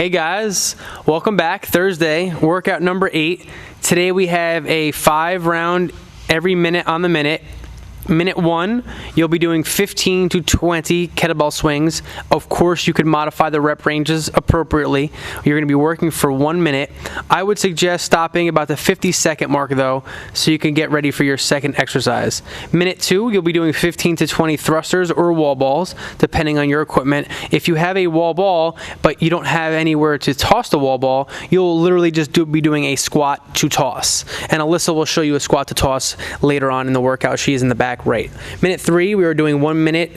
Hey guys, welcome back. Thursday, workout number 8. Today we have a 5-round every minute on the minute. Minute 1, you'll be doing 15 to 20 kettlebell swings. Of course, you can modify the rep ranges appropriately. You're going to be working for 1 minute. I would suggest stopping about the 50-second mark though, so you can get ready for your second exercise. Minute 2, you'll be doing 15 to 20 thrusters or wall balls, depending on your equipment. If you have a wall ball, but you don't have anywhere to toss the wall ball, you'll literally just be doing a squat to toss. And Alyssa will show you a squat to toss later on in the workout. She's in the back right. Minute 3, we are doing 1 minute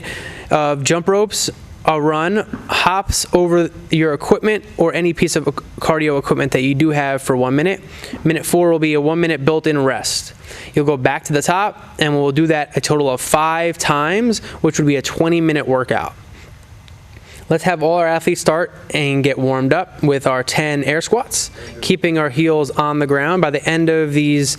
of jump ropes, a run, hops over your equipment or any piece of cardio equipment that you do have for 1 minute. Minute 4 will be a 1 minute built-in rest. You'll go back to the top and we'll do that a total of 5 times, which would be a 20-minute workout. Let's have all our athletes start and get warmed up with our 10 air squats, keeping our heels on the ground. By the end of these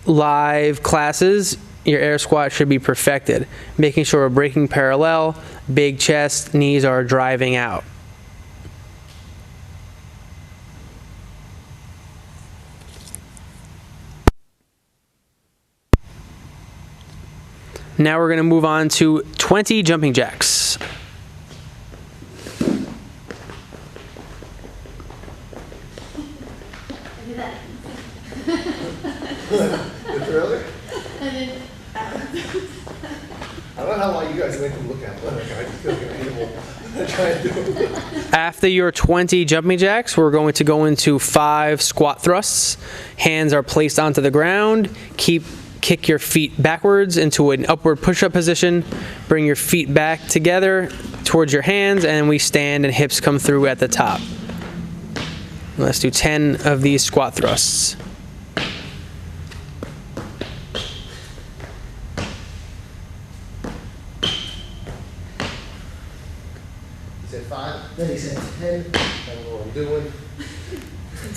live classes, your air squat should be perfected, making sure we're breaking parallel, big chest, knees are driving out. Now we're going to move on to 20 jumping jacks. Really? I don't know how long you guys make them look at, but I just feel like an animal. I try and do it. After your 20 jumping jacks, we're going to go into 5 squat thrusts. Hands are placed onto the ground. Kick your feet backwards into an upward push-up position. Bring your feet back together towards your hands, and we stand and hips come through at the top. Let's do 10 of these squat thrusts. He said 5, then he said 10. I don't know what I'm doing.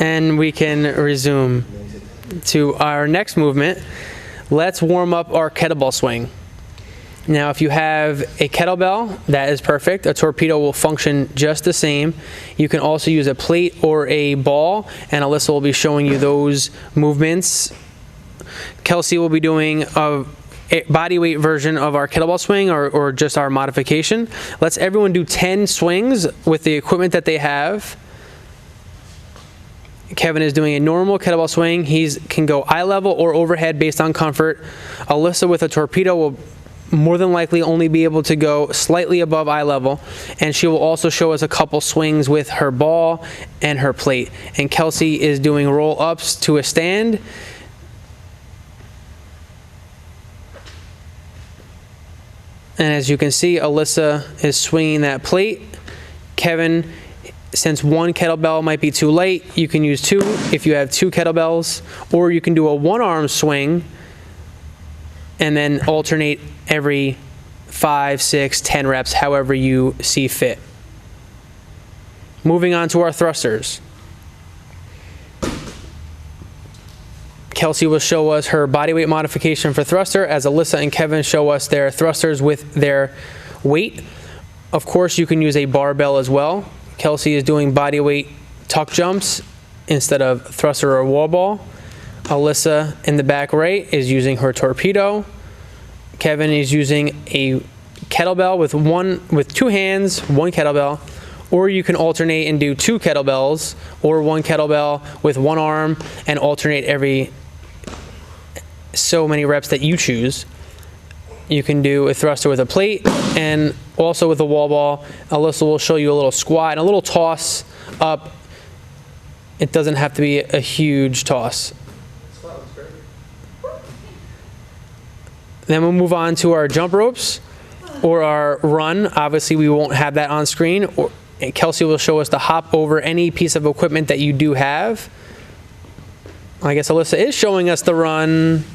And we can resume to our next movement. Let's warm up our kettlebell swing. Now, if you have a kettlebell, that is perfect. A torpedo will function just the same. You can also use a plate or a ball, and Alyssa will be showing you those movements. Kelsey will be doing a body weight version of our kettlebell swing or just our modification. Let's everyone do 10 swings with the equipment that they have. Kevin is doing a normal kettlebell swing. He can go eye level or overhead based on comfort. Alyssa with a torpedo will more than likely only be able to go slightly above eye level, and she will also show us a couple swings with her ball and her plate. And Kelsey is doing roll ups to a stand. And as you can see, Alyssa is swinging that plate. Kevin, since 1 kettlebell might be too light, you can use 2 if you have 2 kettlebells, or you can do a 1-arm swing and then alternate every 5, 6, 10 reps, however you see fit. Moving on to our thrusters. Kelsey will show us her bodyweight modification for thruster as Alyssa and Kevin show us their thrusters with their weight. Of course, you can use a barbell as well. Kelsey is doing bodyweight tuck jumps instead of thruster or wall ball. Alyssa in the back right is using her torpedo. Kevin is using a kettlebell with 2 hands, 1 kettlebell. Or you can alternate and do 2 kettlebells or 1 kettlebell with 1 arm and alternate every so many reps that you choose. You can do a thruster with a plate and also with a wall ball. Alyssa will show you a little squat and a little toss up. It doesn't have to be a huge toss. Then we'll move on to our jump ropes or our run. Obviously, we won't have that on screen. Kelsey will show us the hop over any piece of equipment that you do have. I guess Alyssa is showing us the run.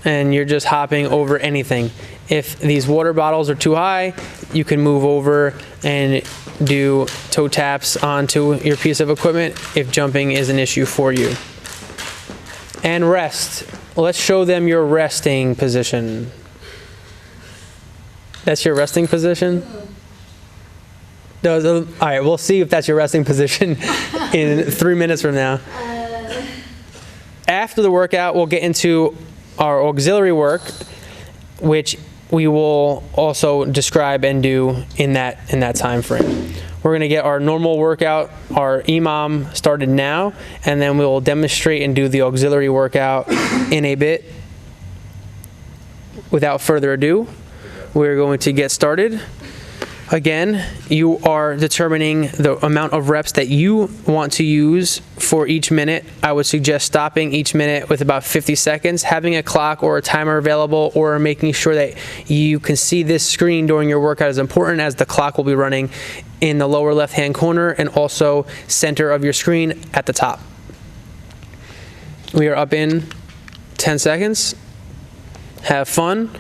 And you're just hopping over anything. If these water bottles are too high, you can move over and do toe taps onto your piece of equipment if jumping is an issue for you. And rest. Let's show them your resting position. That's your resting position? All right, we'll see if that's your resting position in 3 minutes from now. After the workout, we'll get into our auxiliary work, which we will also describe and do in that time frame. We're going to get our normal workout, our EMOM, started now, and then we will demonstrate and do the auxiliary workout in a bit. Without further ado, we're going to get started. Again, you are determining the amount of reps that you want to use for each minute. I would suggest stopping each minute with about 50 seconds, having a clock or a timer available, or making sure that you can see this screen during your workout is important, as the clock will be running in the lower left-hand corner and also center of your screen at the top. We are up in 10 seconds. Have fun.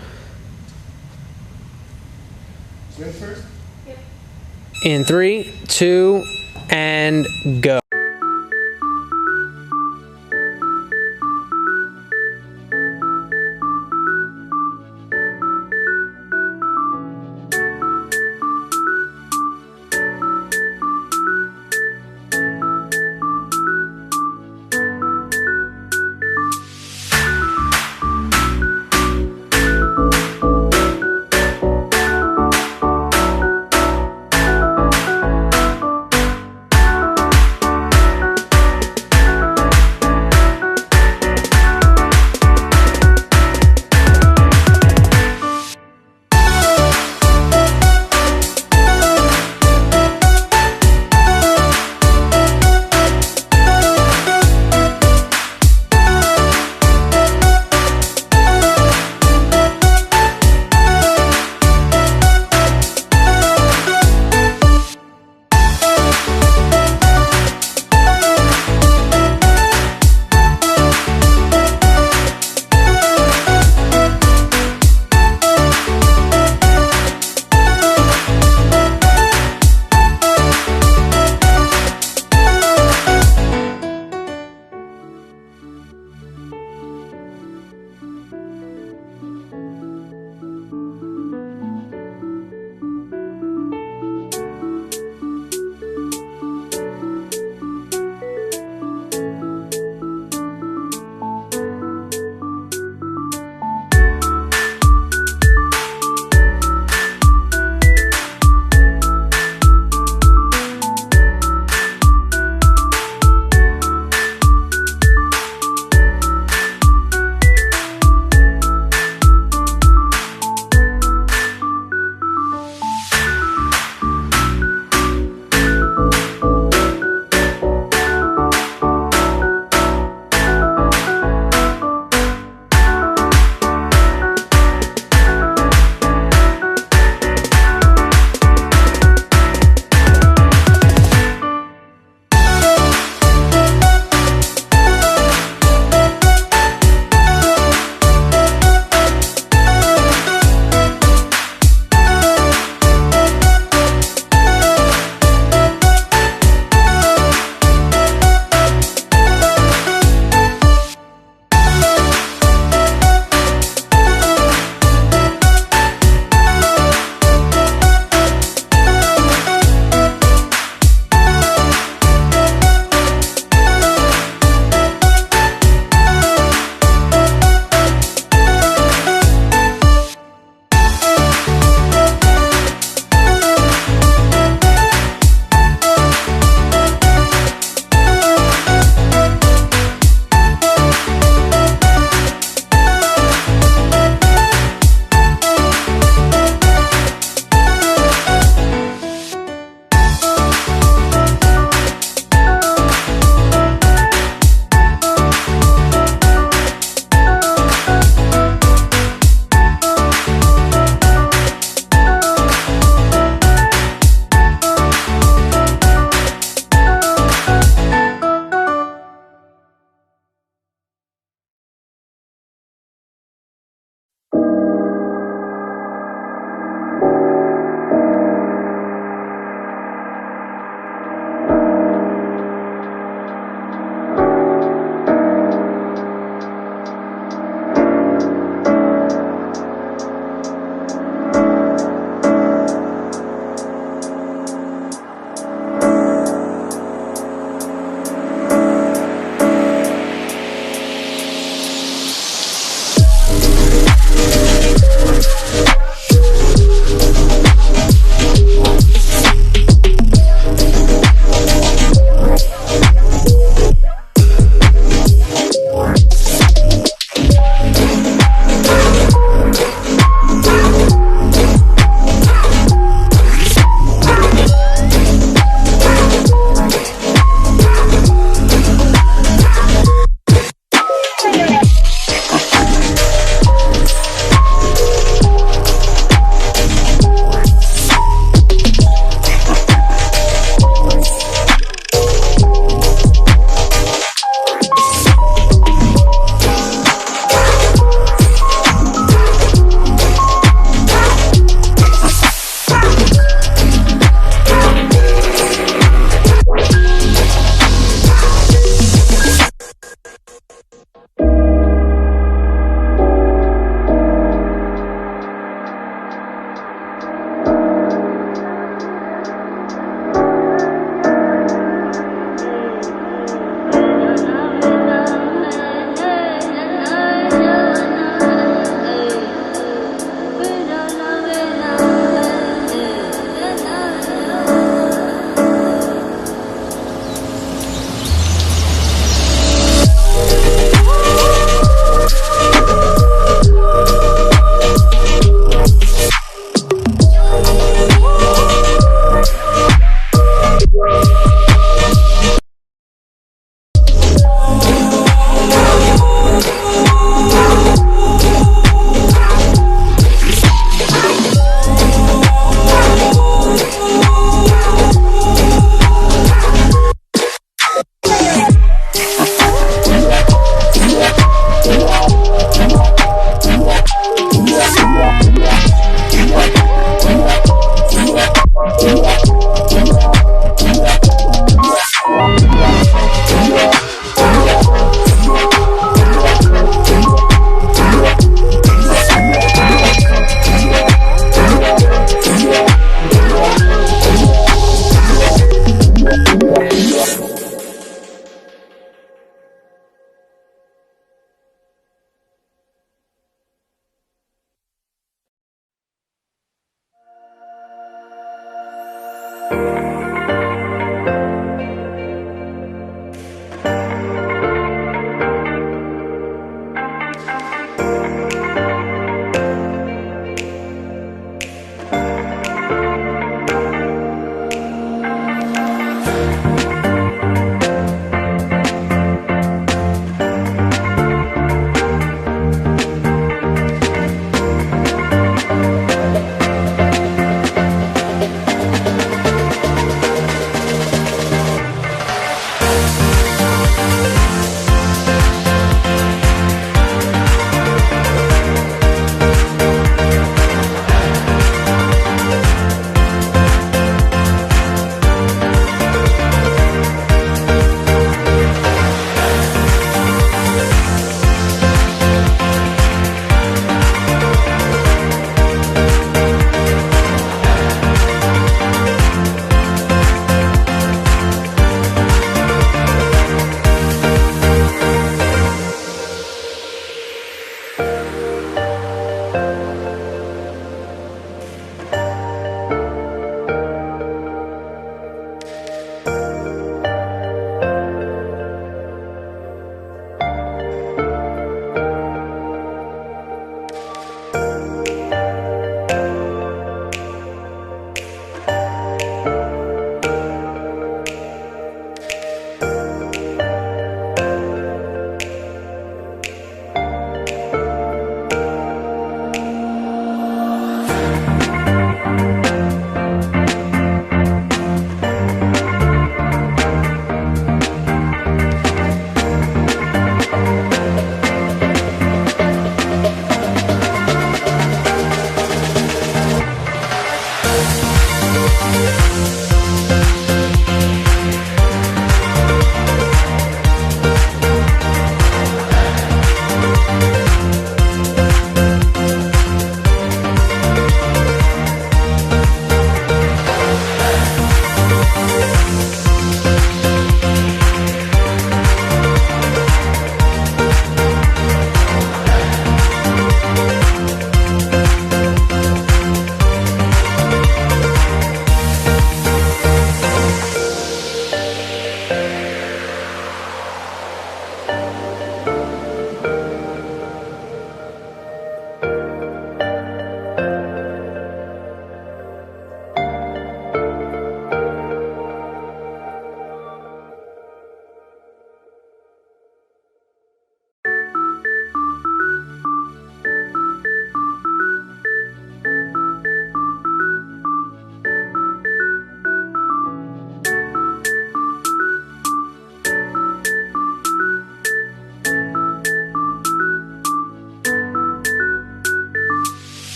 Swing first? In 3, 2, and go.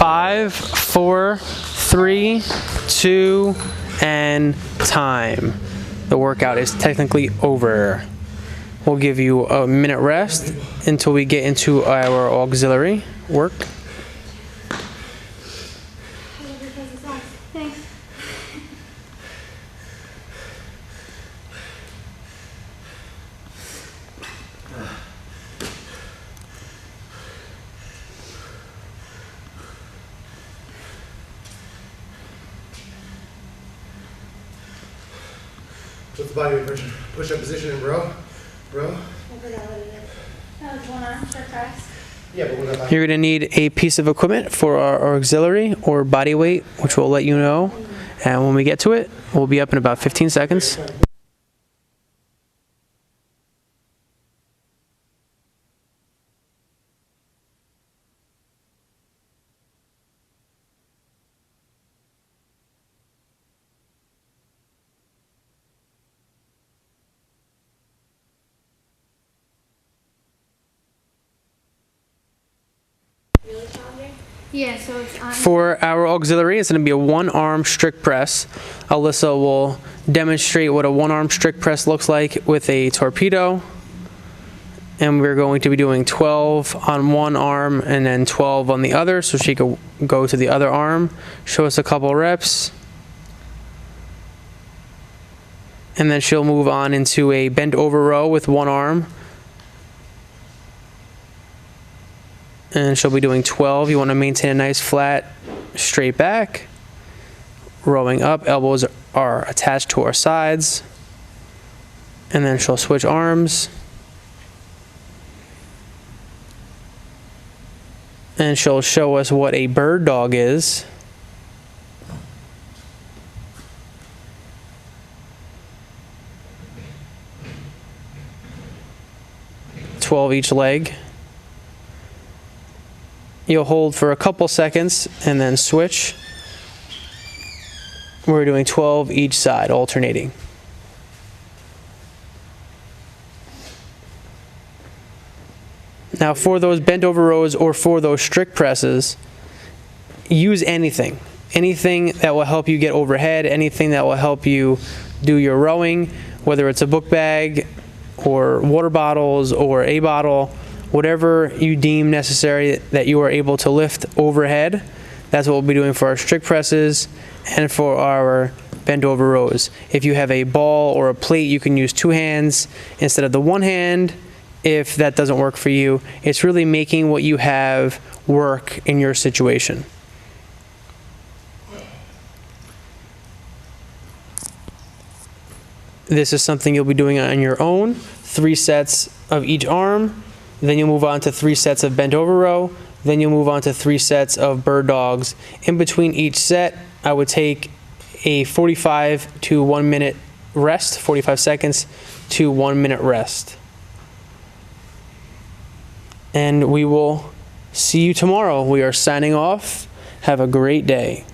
5, 4, 3, 2, and time. The workout is technically over. We'll give you a minute rest until we get into our auxiliary work. Thanks. What's the body weight version? Push up position and row. Row. I forgot what it is. That was one arm for press. Yeah, but what about You're going to need a piece of equipment for our auxiliary or body weight, which we'll let you know. And when we get to it, we'll be up in about 15 seconds. Yeah, so it's on. For our auxiliary, it's going to be a one-arm strict press. Alyssa will demonstrate what a one-arm strict press looks like with a torpedo. And we're going to be doing 12 on one arm and then 12 on the other, so she could go to the other arm, show us a couple reps. And then she'll move on into a bent over row with one arm. And she'll be doing 12. You want to maintain a nice flat straight back. Rowing up, elbows are attached to our sides. And then she'll switch arms. And she'll show us what a bird dog is. $12 each leg. You'll hold for a couple seconds and then switch. We're doing 12 each side, alternating. Now for those bent over rows or for those strict presses, use anything. Anything that will help you get overhead, anything that will help you do your rowing, whether it's a book bag or water bottles or a bottle, whatever you deem necessary that you are able to lift overhead. That's what we'll be doing for our strict presses and for our bent over rows. If you have a ball or a plate, you can use 2 hands instead of the 1 hand. If that doesn't work for you, it's really making what you have work in your situation. This is something you'll be doing on your own, 3 sets of each arm, then you'll move on to 3 sets of bent over row, then you'll move on to 3 sets of bird dogs. In between each set, I would take a 45 to 1 minute rest, 45 seconds to 1 minute rest. And we will see you tomorrow. We are signing off. Have a great day.